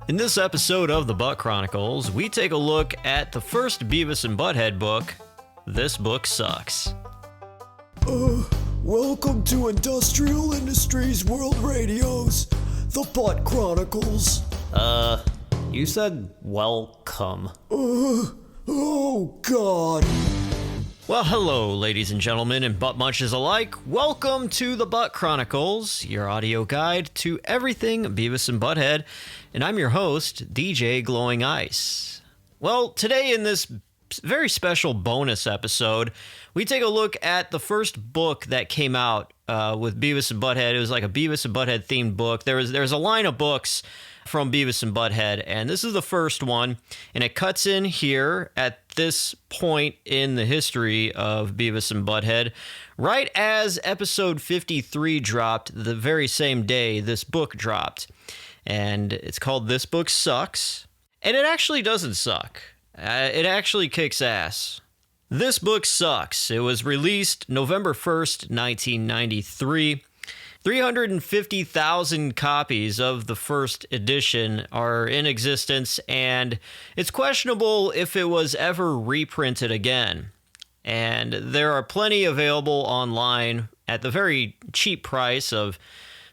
In this episode of the Butt Chronicles, we take a look at the first Beavis and Butt-Head book, This Book Sucks. Welcome to Industrial Industries World Radio's The Butt Chronicles. You said welcome. Oh God. Well, hello, ladies and gentlemen, and butt munches alike. Welcome to the Butt Chronicles, your audio guide to everything Beavis and Butt-Head, and I'm your host, DJ Glowing Ice. Well, today in this very special bonus episode, we take a look at the first book that came out with Beavis and Butt-Head. It was like a Beavis and Butt-Head themed book. There's a line of books from Beavis and Butt-Head, and this is the first one, and it cuts in here at this point in the history of Beavis and Butt-Head, right as episode 53 dropped the very same day this book dropped. And it's called This Book Sucks, and it actually doesn't suck. It actually kicks ass. This Book Sucks. It was released November 1st, 1993. 350,000 copies of the first edition are in existence, and it's questionable if it was ever reprinted again. And there are plenty available online at the very cheap price of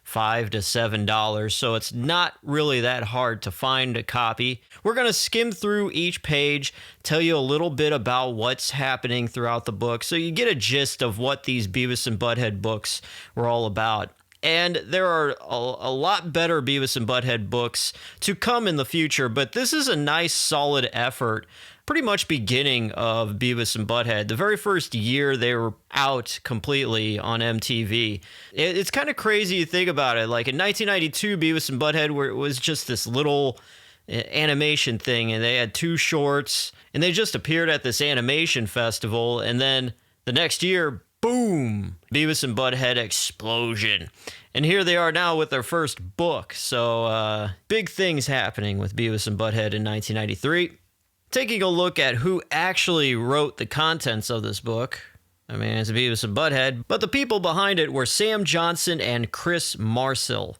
$5 to $7, so it's not really that hard to find a copy. We're going to skim through each page, tell you a little bit about what's happening throughout the book, so you get a gist of what these Beavis and Butt-Head books were all about. And there are a lot better Beavis and Butt-Head books to come in the future, but this is a nice, solid effort, pretty much beginning of Beavis and Butt-Head. The very first year they were out completely on MTV. It's kind of crazy to think about it. Like in 1992, Beavis and Butt-Head was just this little animation thing, and they had two shorts, and they just appeared at this animation festival, and then the next year, boom, Beavis and Butt-Head explosion. And here they are now with their first book. So big things happening with Beavis and Butt-Head in 1993. Taking a look at who actually wrote the contents of this book. I mean, it's Beavis and Butt-Head, but the people behind it were Sam Johnson and Chris Marcil.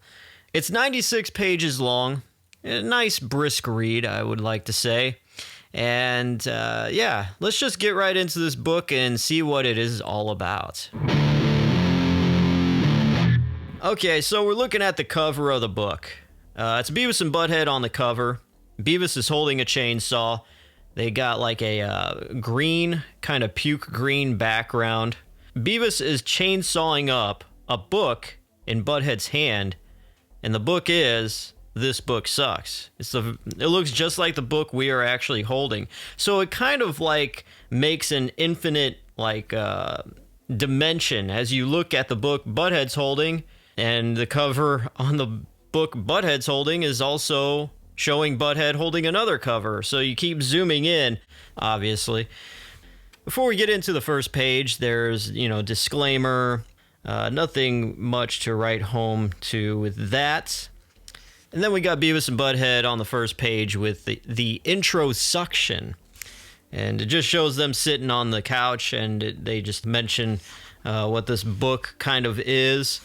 It's 96 pages long. A nice brisk read, I would like to say. And yeah, let's just get right into this book and see what it is all about. Okay, so we're looking at the cover of the book. It's Beavis and Butt-Head on the cover. Beavis is holding a chainsaw. They got like a green, kind of puke green background. Beavis is chainsawing up a book in Butt-Head's hand, and the book is This Book Sucks. It looks just like the book we are actually holding. So it kind of like makes an infinite like dimension as you look at the book Butt-Head's holding, and the cover on the book Butt-Head's holding is also showing Butt-Head holding another cover. So you keep zooming in, obviously. Before we get into the first page, there's, disclaimer, nothing much to write home to with that. And then we got Beavis and Butt-Head on the first page with the intro suction. And it just shows them sitting on the couch, and they just mention what this book kind of is.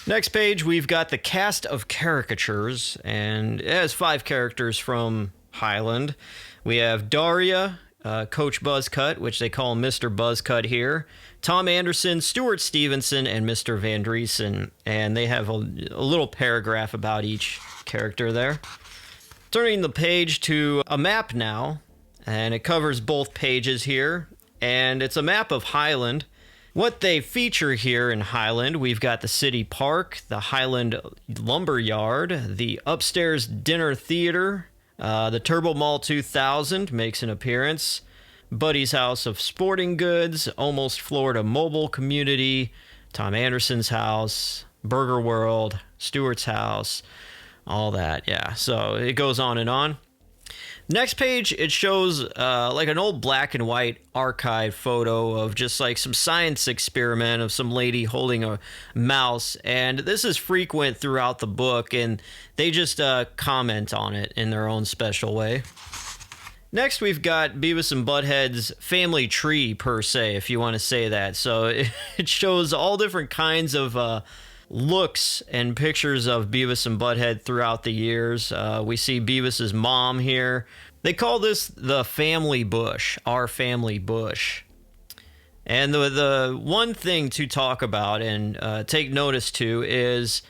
Next page, we've got the cast of caricatures, and it has 5 characters from Highland. We have Daria, Coach Buzzcut, which they call Mr. Buzzcut here, Tom Anderson, Stuart Stevenson, and Mr. Van Driesen, and they have a little paragraph about each character there. Turning the page to a map now, and it covers both pages here, and it's a map of Highland. What they feature here in Highland, we've got the city park, the Highland Lumber Yard, the upstairs dinner theater, the Turbo Mall 2000 makes an appearance, Buddy's House of Sporting Goods, Almost Florida Mobile Community, Tom Anderson's house, Burger World, Stewart's house, all that, yeah. So it goes on and on. Next page, it shows like an old black and white archive photo of just like some science experiment of some lady holding a mouse. And this is frequent throughout the book, and they just comment on it in their own special way. Next, we've got Beavis and Butt-Head's family tree, per se, if you want to say that. So it shows all different kinds of looks and pictures of Beavis and Butt-Head throughout the years. We see Beavis's mom here. They call this the family bush, our family bush. And the one thing to talk about and take notice to is,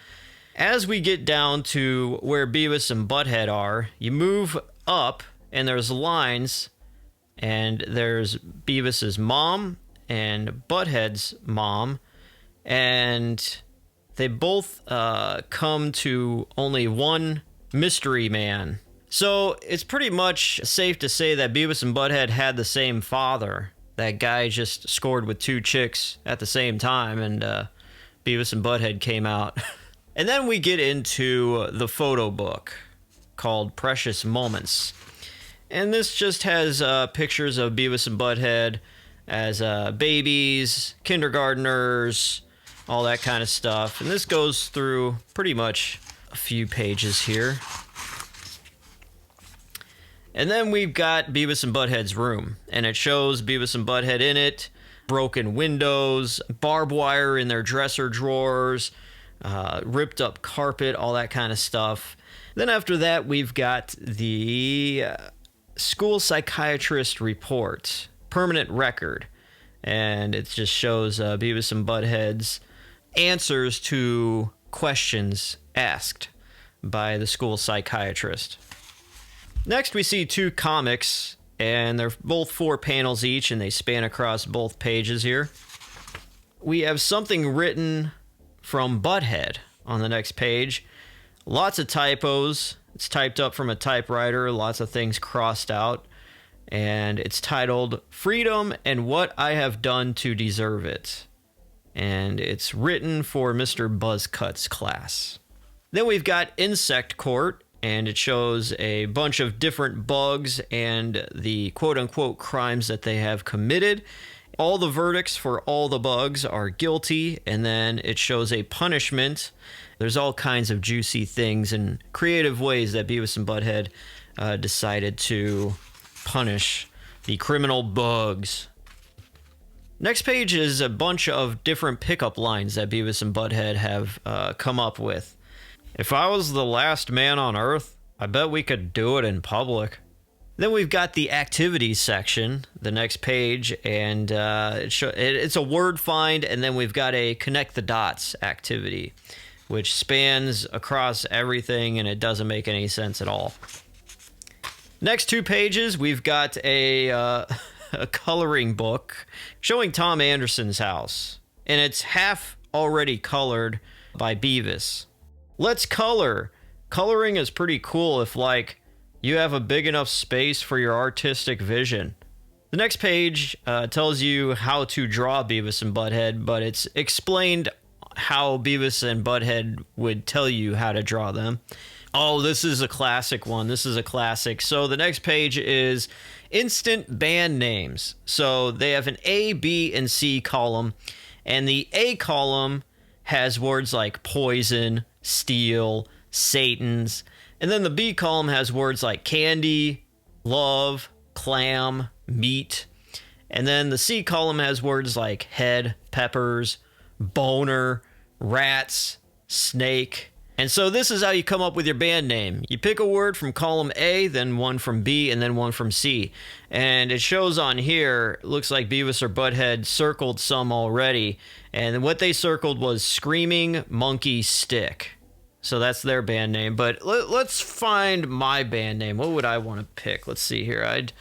as we get down to where Beavis and Butt-Head are, you move up and there's lines, and there's Beavis's mom and Butt-Head's mom, and they both come to only one mystery man. So it's pretty much safe to say that Beavis and Butt-Head had the same father. That guy just scored with 2 chicks at the same time, and Beavis and Butt-Head came out. And then we get into the photo book called Precious Moments. And this just has pictures of Beavis and Butt-Head as babies, kindergartners, all that kind of stuff. And this goes through pretty much a few pages here. And then we've got Beavis and Butt-Head's room, and it shows Beavis and Butt-Head in it, broken windows, barbed wire in their dresser drawers, ripped up carpet, all that kind of stuff. Then after that, we've got the school psychiatrist report, permanent record, and it just shows Beavis and Butt-Head's answers to questions asked by the school psychiatrist. Next, we see 2 comics, and they're both 4 panels each, and they span across both pages here. We have something written from Butt-Head on the next page. Lots of typos. It's typed up from a typewriter, lots of things crossed out, and it's titled Freedom and What I Have Done to Deserve It. And it's written for Mr. Buzzcut's class. Then we've got Insect Court, and it shows a bunch of different bugs and the quote-unquote crimes that they have committed. All the verdicts for all the bugs are guilty, and then it shows a punishment. There's all kinds of juicy things and creative ways that Beavis and Butt-Head decided to punish the criminal bugs. Next page is a bunch of different pickup lines that Beavis and Butt-Head have come up with. If I was the last man on Earth, I bet we could do it in public. Then we've got the activities section, the next page, and it's a word find, and then we've got a connect the dots activity, which spans across everything, and it doesn't make any sense at all. Next 2 pages, we've got a coloring book showing Tom Anderson's house, and it's half already colored by Beavis. Let's color. Coloring is pretty cool if, like, you have a big enough space for your artistic vision. The next page tells you how to draw Beavis and Butt-Head, but it's explained how Beavis and Butt-Head would tell you how to draw them. Oh, this is a classic one. This is a classic. So the next page is instant band names. So they have an A, B, and C column, and the A column has words like poison, steel, Satan's, and then the B column has words like candy, love, clam, meat, and then the C column has words like head, peppers, boner, rats, snake. And so this is how you come up with your band name. You pick a word from column A, then one from B, and then one from C. And it shows on here, it looks like Beavis or Butt-Head circled some already. And what they circled was Screaming Monkey Stick. So that's their band name. But let's find my band name. What would I want to pick? Let's see here. I'd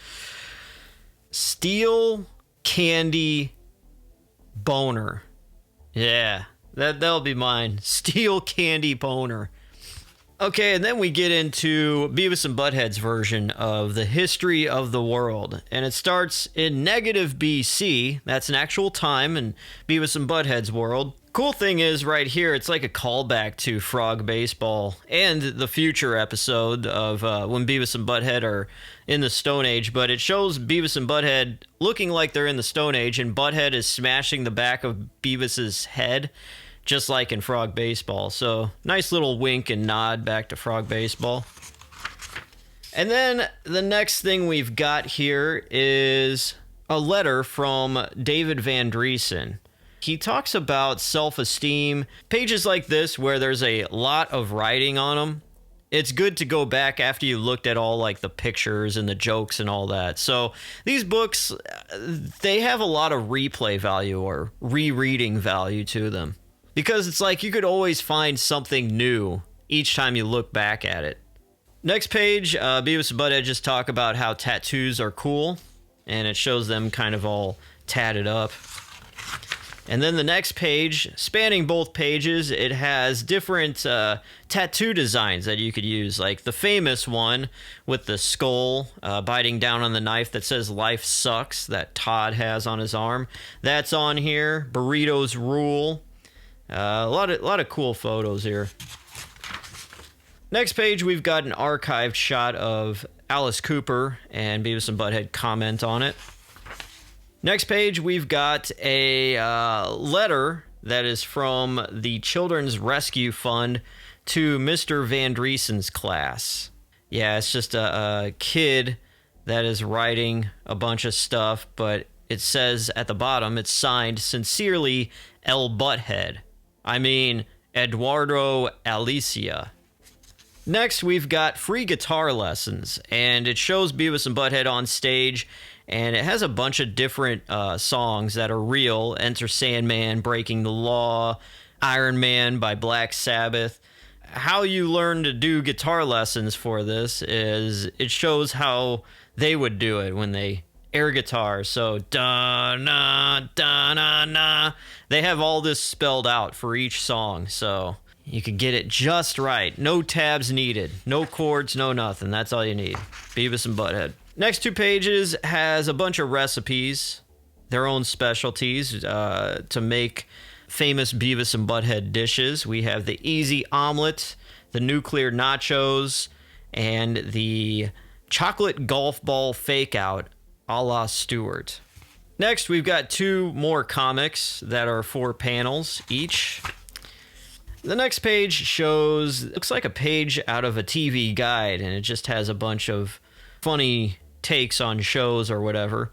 Steel Candy Boner. Yeah. That'll be mine. Steel Candy Boner. Okay, and then we get into Beavis and Butt-Head's version of the history of the world. And it starts in negative BC. That's an actual time in Beavis and Butt-Head's world. Cool thing is right here, it's like a callback to Frog Baseball and the future episode of when Beavis and Butt-Head are in the Stone Age. But it shows Beavis and Butt-Head looking like they're in the Stone Age, and Butt-Head is smashing the back of Beavis's head, just like in Frog Baseball. So nice little wink and nod back to Frog Baseball. And then the next thing we've got here is a letter from David Van Driesen. He talks about self-esteem. Pages like this where there's a lot of writing on them, it's good to go back after you looked at all like the pictures and the jokes and all that. So these books, they have a lot of replay value or rereading value to them. Because it's like you could always find something new each time you look back at it. Next page, Beavis and Butt-Head just talk about how tattoos are cool. And it shows them kind of all tatted up. And then the next page, spanning both pages, it has different tattoo designs that you could use. Like the famous one with the skull biting down on the knife that says "Life Sucks" that Todd has on his arm. That's on here. Burritos rule. A lot of cool photos here. Next page, we've got an archived shot of Alice Cooper, and Beavis and Butt-Head comment on it. Next page, we've got a letter that is from the Children's Rescue Fund to Mr. Van Driesen's class. Yeah, it's just a kid that is writing a bunch of stuff, but it says at the bottom, it's signed, "Sincerely, El Butthead." I mean, Eduardo Alicia. Next, we've got free guitar lessons, and it shows Beavis and Butt-Head on stage, and it has a bunch of different songs that are real. Enter Sandman, Breaking the Law, Iron Man by Black Sabbath. How you learn to do guitar lessons for this is it shows how they would do it when they air guitar. So, da-na, da-na-na. They have all this spelled out for each song, so you can get it just right. No tabs needed. No chords, no nothing. That's all you need. Beavis and Butt-Head. Next two pages has a bunch of recipes, their own specialties to make famous Beavis and Butt-Head dishes. We have the easy omelet, the nuclear nachos, and the chocolate golf ball fake-out a la Stewart. Next, we've got two more comics that are 4 panels each. The next page shows, looks like a page out of a TV guide, and it just has a bunch of funny takes on shows or whatever.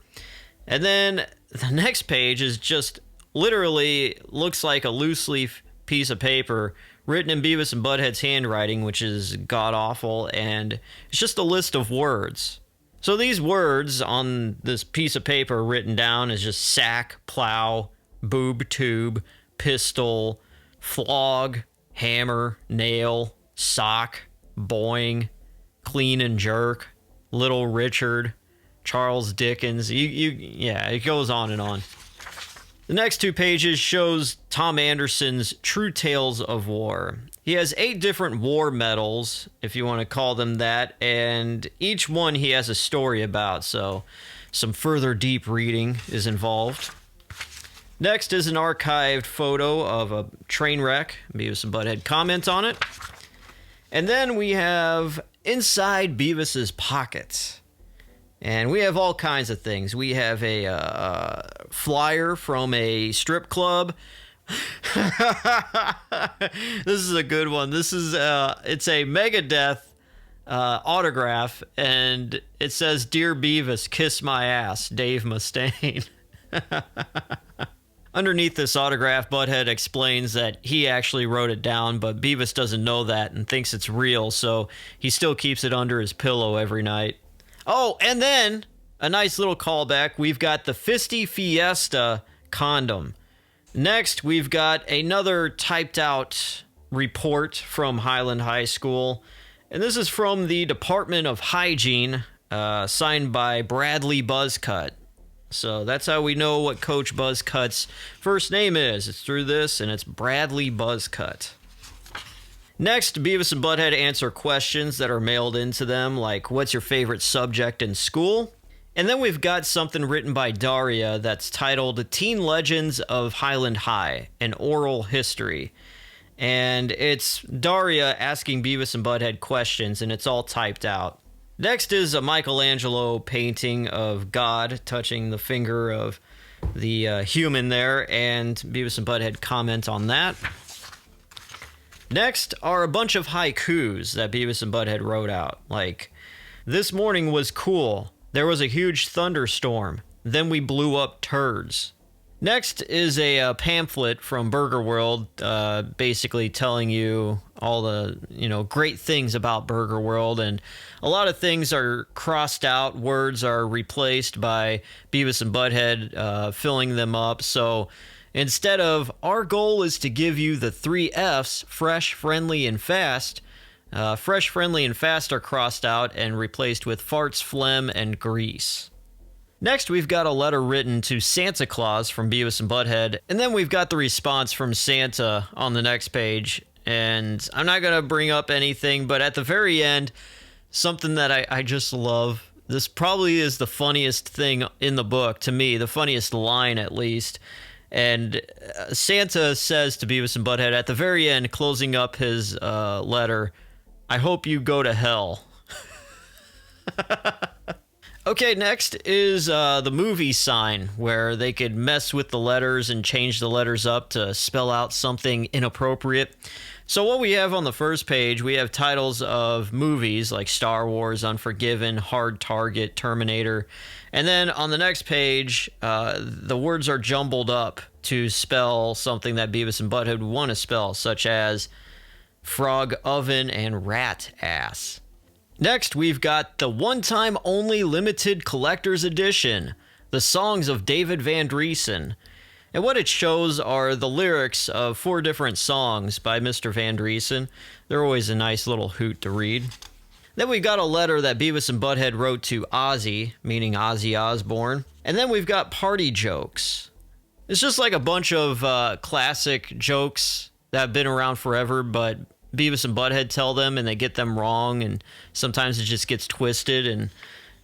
And then the next page is just literally looks like a loose leaf piece of paper written in Beavis and Butt-Head's handwriting, which is god-awful, and it's just a list of words. So these words on this piece of paper written down is just sack, plow, boob tube, pistol, flog, hammer, nail, sock, boing, clean and jerk, Little Richard, Charles Dickens. Yeah, it goes on and on. The next 2 pages shows Tom Anderson's True Tales of War. He has 8 different war medals, if you want to call them that, and each one he has a story about, so some further deep reading is involved. Next is an archived photo of a train wreck. Beavis and Butt-Head comment on it. And then we have Inside Beavis's Pocket. And we have all kinds of things. We have a flyer from a strip club. This is a good one. This is it's a Megadeth autograph, and it says, "Dear Beavis, kiss my ass, Dave Mustaine." Underneath this autograph, Butthead explains that he actually wrote it down, but Beavis doesn't know that and thinks it's real, so he still keeps it under his pillow every night. Oh, and then a nice little callback. We've got the Fisty Fiesta condom. Next, we've got another typed out report from Highland High School, and this is from the Department of Hygiene, signed by Bradley Buzzcut. So that's how we know what Coach Buzzcut's first name is. It's through this, and it's Bradley Buzzcut. Next, Beavis and Butt-Head answer questions that are mailed into them, like, what's your favorite subject in school? And then we've got something written by Daria that's titled Teen Legends of Highland High, an Oral History. And it's Daria asking Beavis and Butt-Head questions, and it's all typed out. Next is a Michelangelo painting of God touching the finger of the human there, and Beavis and Butt-Head comment on that. Next are a bunch of haikus that Beavis and Butt-Head wrote out, like, this morning was cool. There was a huge thunderstorm. Then we blew up turds. Next is a pamphlet from Burger World, basically telling you all the great things about Burger World, and a lot of things are crossed out. Words are replaced by Beavis and Butt-Head filling them up. So instead of "our goal is to give you the 3 Fs: fresh, friendly, and fast," fresh, friendly, and fast are crossed out and replaced with farts, phlegm, and grease. Next, we've got a letter written to Santa Claus from Beavis and Butt-Head, and then we've got the response from Santa on the next page. And I'm not going to bring up anything, but at the very end, something that I just love. This probably is the funniest thing in the book, to me, the funniest line at least. And Santa says to Beavis and Butt-Head at the very end, closing up his letter, "I hope you go to hell." Okay, next is the movie sign, where they could mess with the letters and change the letters up to spell out something inappropriate. So what we have on the first page, we have titles of movies like Star Wars, Unforgiven, Hard Target, Terminator. And then on the next page, the words are jumbled up to spell something that Beavis and Butt-Head would want to spell, such as frog oven and rat ass. Next, we've got the one-time only limited collector's edition, the songs of David Van Driesen. And what it shows are the lyrics of 4 different songs by Mr. Van Driesen. They're always a nice little hoot to read. Then we've got a letter that Beavis and Butt-Head wrote to Ozzy, meaning Ozzy Osbourne. And then we've got party jokes. It's just like a bunch of classic jokes that have been around forever, but Beavis and Butt-Head tell them and they get them wrong, and sometimes it just gets twisted and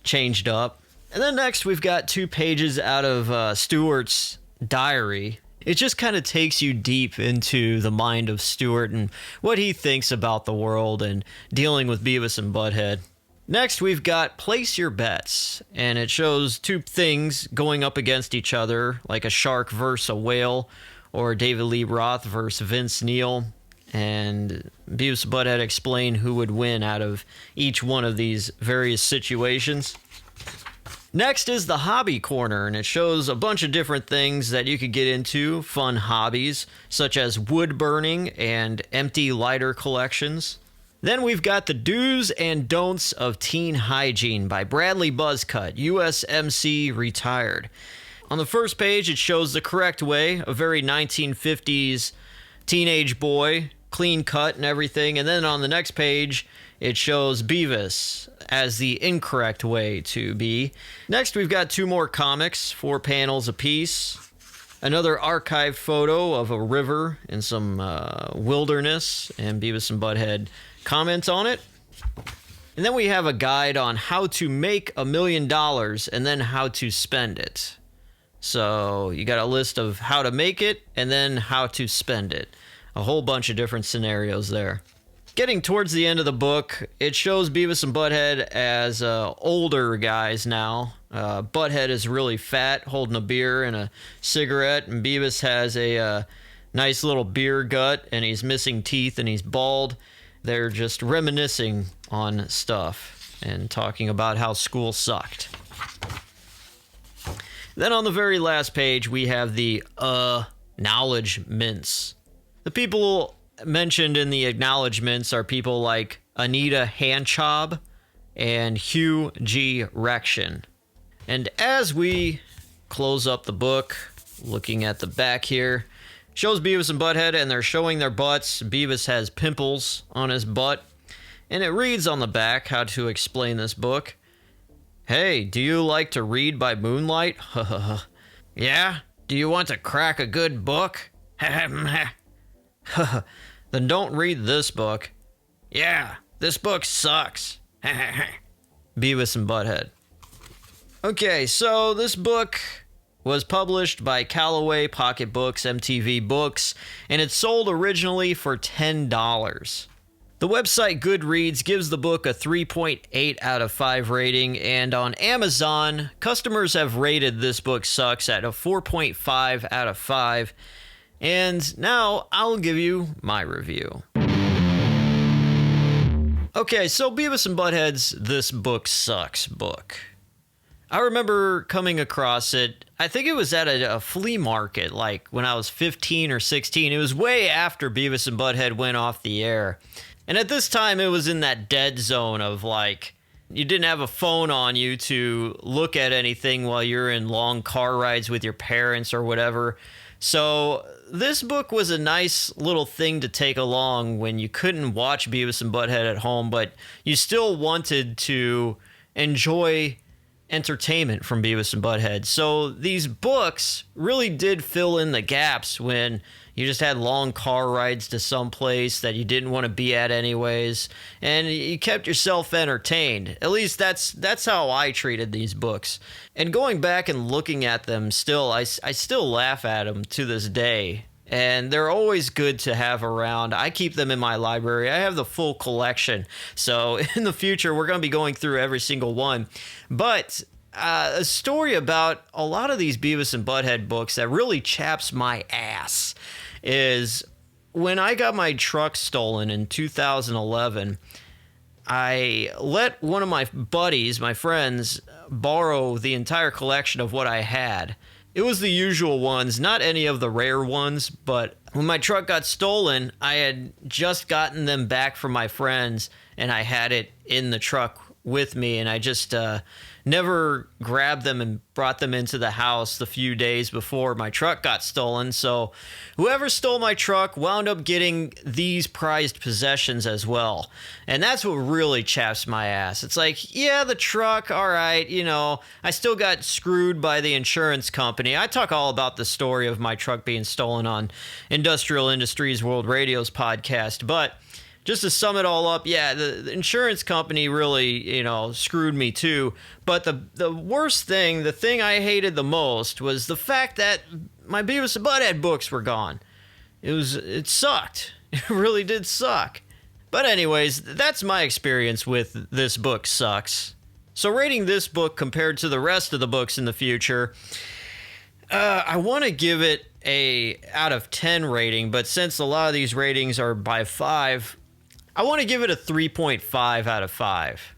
changed up. And then next we've got 2 pages out of Stuart's diary. It just kind of takes you deep into the mind of Stuart and what he thinks about the world and dealing with Beavis and Butt-Head. Next we've got Place Your Bets, and it shows 2 things going up against each other, like a shark versus a whale, or David Lee Roth versus Vince Neil. And Beavis and Butt-Head explain who would win out of each one of these various situations. Next is the hobby corner, and it shows a bunch of different things that you could get into, fun hobbies, such as wood burning and empty lighter collections. Then we've got the do's and don'ts of teen hygiene by Bradley Buzzcut, USMC retired. On the first page, it shows the correct way, a very 1950s teenage boy, clean cut and everything. And then on the next page, it shows Beavis as the incorrect way to be. Next, we've got 2 more comics, 4 panels apiece. Another archive photo of a river in some wilderness, and Beavis and Butt-Head comment on it. And then we have a guide on how to make $1 million and then how to spend it. So you got a list of how to make it and then how to spend it. A whole bunch of different scenarios there. Getting towards the end of the book, it shows Beavis and Butt-Head as older guys now. Butt-Head is really fat, holding a beer and a cigarette, and Beavis has a nice little beer gut, and he's missing teeth, and he's bald. They're just reminiscing on stuff and talking about how school sucked. Then on the very last page, we have the acknowledgements. The people mentioned in the acknowledgements are people like Anita Hanchob and Hugh G. Rection. And as we close up the book, looking at the back here, shows Beavis and Butt-Head, and they're showing their butts. Beavis has pimples on his butt, and it reads on the back how to explain this book. Hey, do you like to read by moonlight? Yeah? Do you want to crack a good book? Then don't read this book. Yeah, this book sucks. Beavis and Butt-Head. Okay, so this book was published by Callaway Pocket Books, MTV Books, and it sold originally for $10. The website Goodreads gives the book a 3.8 out of 5 rating, and on Amazon, customers have rated This Book Sucks at a 4.5 out of 5. And now I'll give you my review. Okay, so Beavis and Butt-Head's This Book Sucks book. I remember coming across it. I think it was at a flea market, like when I was 15 or 16. It was way after Beavis and Butt-Head went off the air. And at this time, it was in that dead zone of like, you didn't have a phone on you to look at anything while you're in long car rides with your parents or whatever. So this book was a nice little thing to take along when you couldn't watch Beavis and Butt-Head at home, but you still wanted to enjoy entertainment from Beavis and Butt-Head. So these books really did fill in the gaps when you just had long car rides to some place that you didn't want to be at anyways, and you kept yourself entertained. At least that's how I treated these books. And going back and looking at them still, I still laugh at them to this day. And they're always good to have around. I keep them in my library. I have the full collection. So in the future, we're going to be going through every single one. But a story about a lot of these Beavis and Butt-Head books that really chaps my ass is when I got my truck stolen in 2011, I let one of my buddies, my friends, borrow the entire collection of what I had. It was the usual ones, not any of the rare ones, but when my truck got stolen, I had just gotten them back from my friends, and I had it in the truck with me, and I just never grabbed them and brought them into the house the few days before my truck got stolen. So whoever stole my truck wound up getting these prized possessions as well. And that's what really chaps my ass. It's like, yeah, the truck, all right, I still got screwed by the insurance company. I talk all about the story of my truck being stolen on Industrial Industries World Radio's podcast, but just to sum it all up, yeah, the insurance company really, screwed me too. But the worst thing, the thing I hated the most was the fact that my Beavis and Butt-Head books were gone. It sucked. It really did suck. But anyways, that's my experience with This Book Sucks. So rating this book compared to the rest of the books in the future, I want to give it a out of 10 rating, but since a lot of these ratings are by 5, I want to give it a 3.5 out of 5.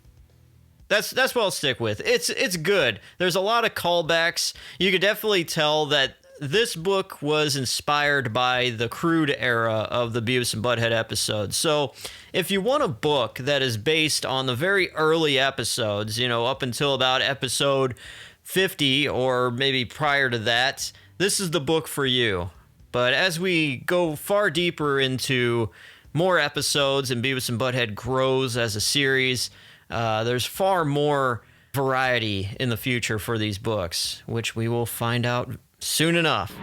That's what I'll stick with. It's good. There's a lot of callbacks. You could definitely tell that this book was inspired by the crude era of the Beavis and Butt-Head episodes. So if you want a book that is based on the very early episodes, up until about episode 50 or maybe prior to that, this is the book for you. But as we go far deeper into more episodes and Beavis and Butt-Head grows as a series, there's far more variety in the future for these books, which we will find out soon enough.